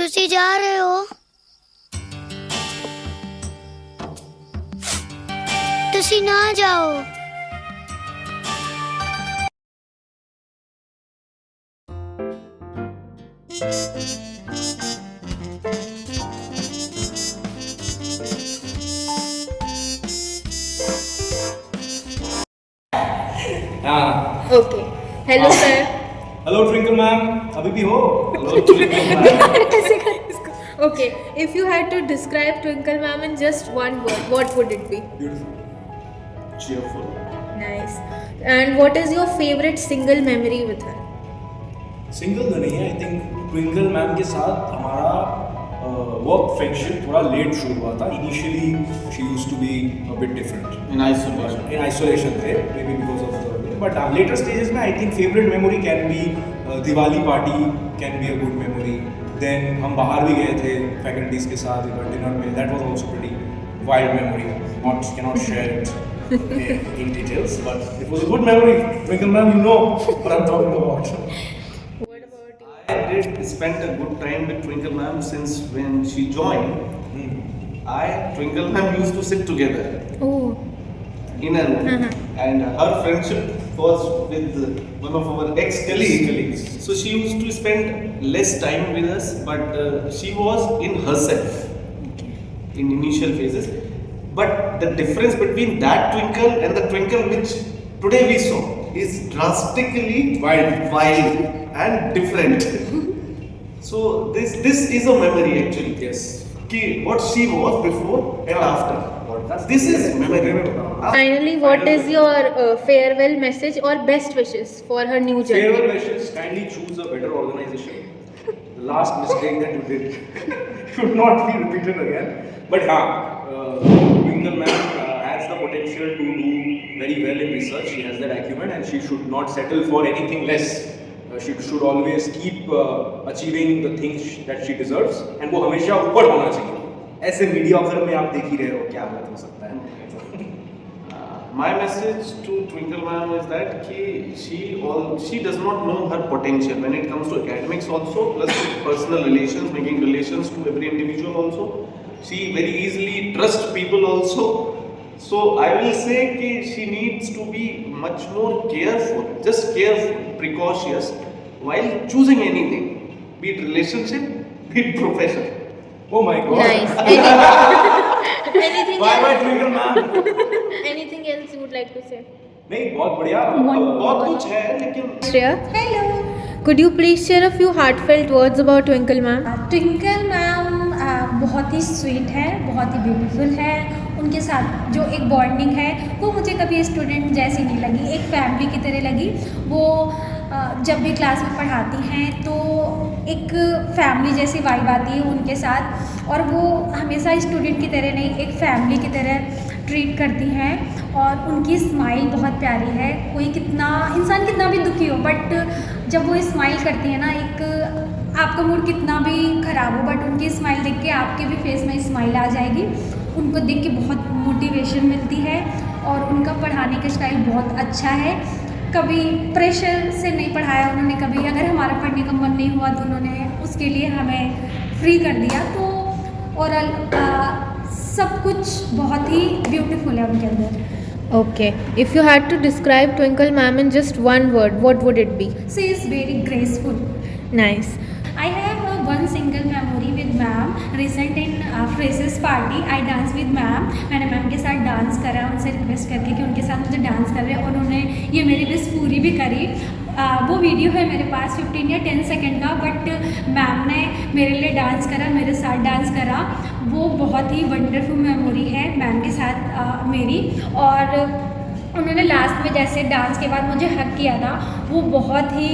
ਤੁਸੀਂ ਜਾ ਰਹੇ ਹੋ? ਤੁਸੀਂ ਨਾ ਜਾਓ। हाँ okay hello sir hello Twinkle ma'am अभी भी हो hello Twinkle ma'am okay if you had to describe Twinkle ma'am in just one word what would it be beautiful cheerful nice and what is your favourite single memory with her single तो नहीं है I think twinkle ma'am के साथ हमारा work friendship थोड़ा late शुरू हुआ था initially she used to be a bit different in isolation they may be because of the but later stages में I think favourite memory can be Diwali party can be a good memory then हम बाहर भी गए थे faculties के साथ dinner में that was also pretty wild memory not can not share it in details but it was a good memory Twinkle ma'am you know what I'm talking about what about you I did spend a good time with Twinkle ma'am since when she joined. Twinkle ma'am used to sit together oh in a room, and her friendship was with one of our ex-colleagues. So she used to spend less time with us, but she was in herself in initial phases. But the difference between that Twinkle and the Twinkle which today we saw is drastically wild and different. So this is a memory actually. yes Ki what she was before and after. This is memory. Finally what is your farewell message और best wishes for her new farewell journey wishes kindly choose a better organization the last mistake that you did should not be repeated again but Twinkle ma'am has the potential to do very well in research she has that acumen and she should not settle for anything less she should always keep achieving the things that she deserves and वो हमेशा ऊपर होना चाहिए ऐसे mediocre में आप देख ही रहे हो क्या हालत हो सकता है My message to Twinkle ma'am is that she does not know her potential when it comes to academics also, plus personal relations, making relations to every individual also. She very easily trusts people also. So I will say कि she needs to be much more careful, just careful, precautious while choosing anything, be it relationship, be it profession. oh my god nice anything bye bye Twinkle ma'am anything else you would like to say नहीं बहुत बढ़िया बहुत कुछ है लेकिन Shreya could you please share a few heartfelt words about Twinkle ma'am twinkle ma'am बहुत ही sweet है, बहुत ही ब्यूटीफुल है। उनके साथ जो एक बॉन्डिंग है वो मुझे कभी स्टूडेंट जैसी नहीं लगी, एक फैमिली की तरह लगी। वो जब भी क्लास में पढ़ाती हैं तो एक फैमिली जैसी वाइब आती है उनके साथ, और वो हमेशा स्टूडेंट की तरह नहीं, एक फैमिली की तरह ट्रीट करती हैं। और उनकी स्माइल बहुत प्यारी है। कोई कितना इंसान कितना भी दुखी हो, बट जब वो स्माइल करती है ना, एक आपका मूड कितना भी ख़राब हो, बट उनकी स्माइल देख के आपके भी फेस में स्माइल आ जाएगी। उनको देख के बहुत मोटिवेशन मिलती है, और उनका पढ़ाने का स्टाइल बहुत अच्छा है। कभी प्रेशर से नहीं पढ़ाया उन्होंने, कभी अगर हमारा पढ़ने का मन नहीं हुआ तो उन्होंने उसके लिए हमें फ्री कर दिया। तो ओवरऑल सब कुछ बहुत ही ब्यूटीफुल है उनके अंदर। okay if you had to describe Twinkle ma'am in just one word what would it be she is very graceful. nice I have one single memory with ma'am. Recent in freshers party, I dance with ma'am. मैंने ma'am के साथ dance करा, उनसे request करके कि उनके साथ मुझे डांस कर रहे हैं, और उन्होंने ये मेरी विश पूरी भी करी। वो वीडियो है मेरे पास 15 या 10 सेकंड का, बट मैम ने मेरे लिए डांस करा, मेरे साथ डांस करा। वो बहुत ही वंडरफुल मेमोरी है मैम के साथ मेरी। और उन्होंने लास्ट में जैसे डांस के बाद मुझे हग किया था, वो बहुत ही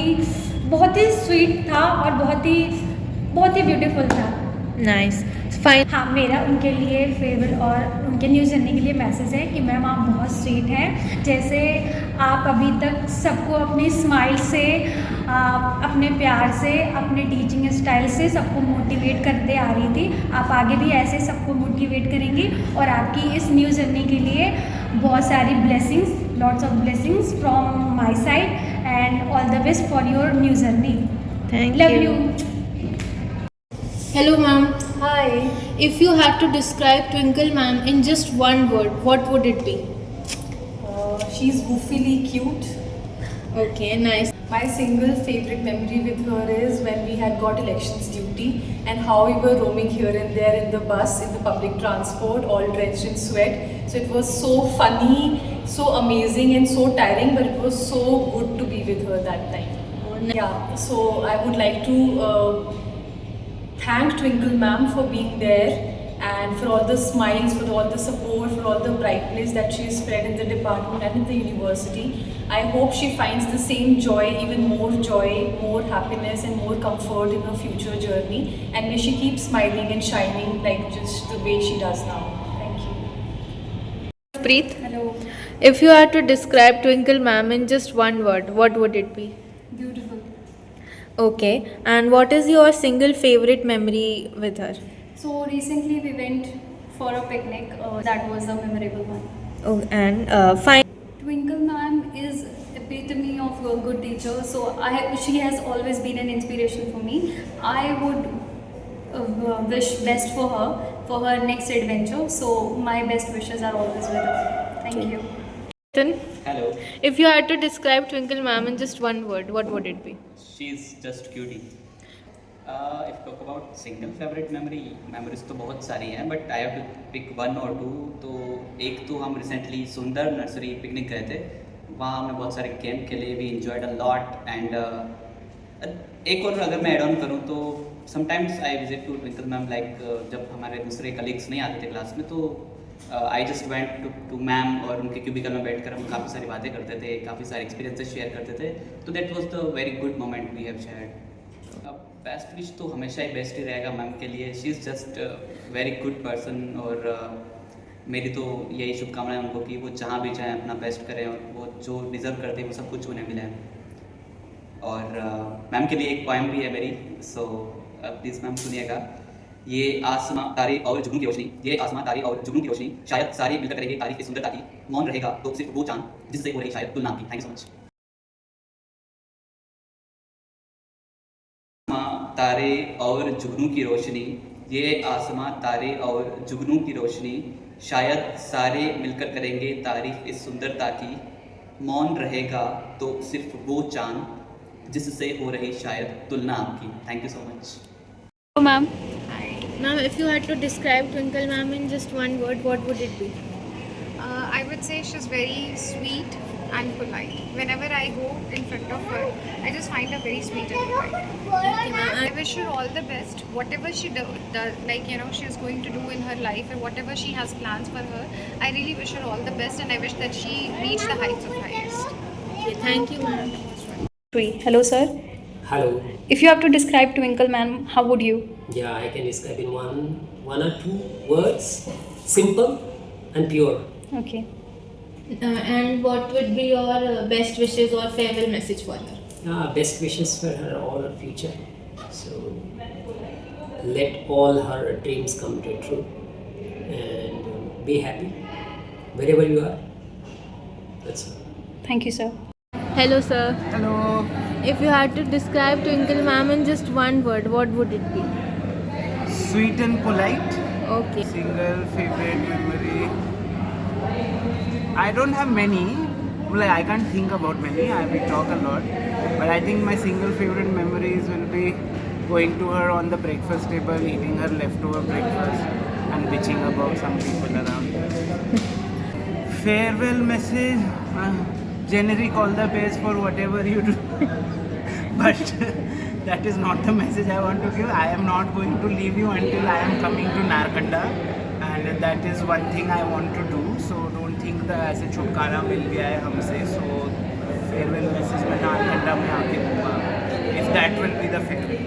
स्वीट था और बहुत ही ब्यूटीफुल था। nice fine हाँ, मेरा उनके लिए फेवरेट और उनके न्यू जर्नी के लिए मैसेज है कि मैम आप बहुत स्वीट हैं। जैसे आप अभी तक सबको अपनी स्माइल से, अपने प्यार से, अपने टीचिंग स्टाइल से सबको मोटिवेट करते आ रही थी, आप आगे भी ऐसे सबको मोटिवेट करेंगी। और आपकी इस न्यू जर्नी के लिए बहुत सारी blessings, lots of blessings from my side, and all the best for your new journey. thank love you you. Hello, ma'am. Hi. If you had to describe Twinkle ma'am in just one word, what would it be? She's goofily cute. Okay, nice. My single favorite memory with her is when we had got elections duty and how we were roaming here and there in the bus, in the public transport, all drenched in sweat. So it was so funny, so amazing and so tiring, but it was so good to be with her that time. Yeah, so I would like to thank Twinkle ma'am for being there and for all the smiles, for all the support, for all the brightness that she has spread in the department and in the university. I hope she finds the same joy, even more joy, more happiness and more comfort in her future journey, and may she keep smiling and shining like just the way she does now. Thank you. Preet, Hello. if you had to describe Twinkle ma'am in just one word, what would it be? Beautiful. Okay, and what is your single favorite memory with her? So recently we went for a picnic. That was a memorable one. Oh, and fine. Twinkle ma'am is epitome of a good teacher. So she has always been an inspiration for me. I would wish best for her next adventure. So my best wishes are always with her. Thank you. Hello, If you had to describe Twinkle ma'am in just one word, what would it be? she's just cutie. If talk about single favorite memories तो बहुत सारी हैं, but I have to pick one or two. तो एक तो हम recently सुंदर nursery picnic गए थे, वहाँ हमने बहुत सारे गेम खेले, we enjoyed a lot and एक और अगर मैं add on करूँ तो sometimes I visit to Twinkle ma'am like जब हमारे दूसरे colleagues नहीं आते थे क्लास में तो I just went to ma'am और उनके क्यूबिकल में बैठकर हम काफ़ी सारी बातें करते थे, काफ़ी सारे एक्सपीरियंसेस शेयर करते थे, तो that was the very good moment we have shared. Best wish तो हमेशा ही बेस्ट ही रहेगा मैम के लिए. She is just very good person और मेरी तो यही शुभकामनाएं उनको कि वो जहाँ भी जाएँ अपना बेस्ट करें और वो जो डिज़र्व करते हैं वो सब कुछ उन्हें मिले. और मैम के लिए एक पोएम भी है मेरी, सो प्लीज़ मैम सुनिएगा. ये आसमां तारे और जुगनू की रोशनी, ये आसमां तारे और जुगनू की रोशनी, शायद सारे मिलकर करेंगे तारीफ की सुंदरता की. मौन रहेगा तो सिर्फ वो चांद जिससे हो रही शायद तुलना की. Thank you so much. तारे और जुगनू की रोशनी, ये आसमां तारे और जुगनू की रोशनी, शायद सारे मिलकर करेंगे तारीफ इस सुंदरता की. मौन रहेगा तो सिर्फ वो चांद जिससे हो रही शायद तुलना आपकी. Thank you so much. Hello ma'am. Ma'am, if you had to describe Twinkle ma'am in just one word, what would it be? I would say she's very sweet and polite. Whenever I go in front of her, I just find her very sweet and polite. I wish her all the best. Whatever she does, like she's going to do in her life and whatever she has plans for her, I really wish her all the best and I wish that she reach the heights of highest. Okay, thank you, ma'am. Hello sir. Hello. If you have to describe Twinkle ma'am, how would you? Yeah, I can describe in one or two words. Simple and pure. Okay. And what would be your best wishes or farewell message for her? Best wishes for her all her future. So let all her dreams come to true and be happy wherever you are. That's all. Thank you sir. Hello, sir. Hello. If you had to describe Twinkle ma'am in just one word, what would it be? Sweet and polite. Okay. Single favorite memory. I don't have many. Like I can't think about many. We talk a lot, but I think my single favorite memories will be going to her on the breakfast table, eating her leftover breakfast, and bitching about some people around. Farewell message. Generic all the best for whatever you do. But that is not the message I want to give. I am not going to leave you until I am coming to Narkanda, and that is one thing I want to do. So don't think that ऐसे छुटकारा मिल गया है हमसे. So farewell message मैं नारकंडा में आके दूँगा. If that will be the farewell.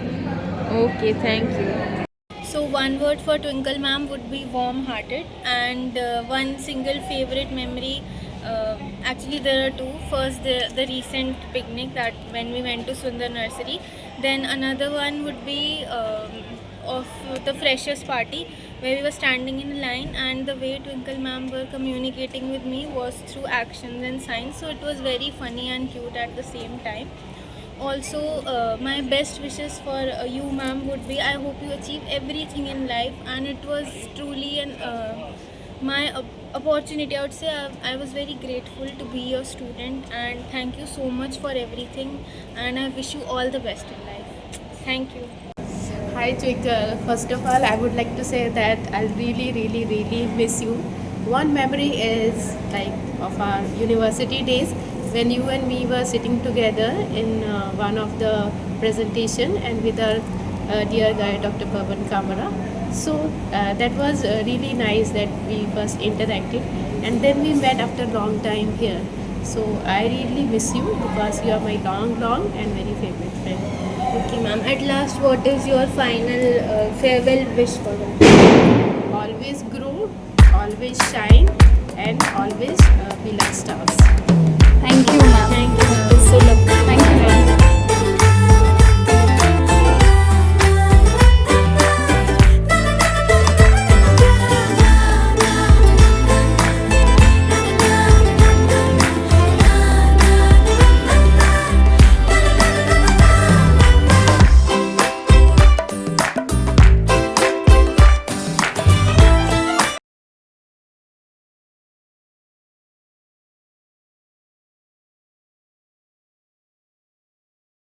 Okay, thank you. So one word for Twinkle ma'am would be warm-hearted, and one single favorite memory. Actually, there are two. First, the recent picnic that when we went to Sundar Nursery. Then another one would be of the freshers party where we were standing in line, and the way Twinkle ma'am were communicating with me was through actions and signs. So it was very funny and cute at the same time. also, my best wishes for you, ma'am, would be I hope you achieve everything in life. And it was truly my opportunity. I would say I was very grateful to be your student, and thank you so much for everything. And I wish you all the best in life. Thank you. Hi Twinkle. First of all, I would like to say that I'll really miss you. One memory is like of our university days when you and me were sitting together in one of the presentation and with our dear guy Dr. Pavan Kamara. So that was really nice that we first interacted and then we met after a long time here. So I really miss you because you are my long and very favorite friend. Okay, ma'am. At last, what is your final farewell wish for them? Always grow, always shine, and always be like stars. Thank you, ma'am. Thank you, ma'am. It's so lovely.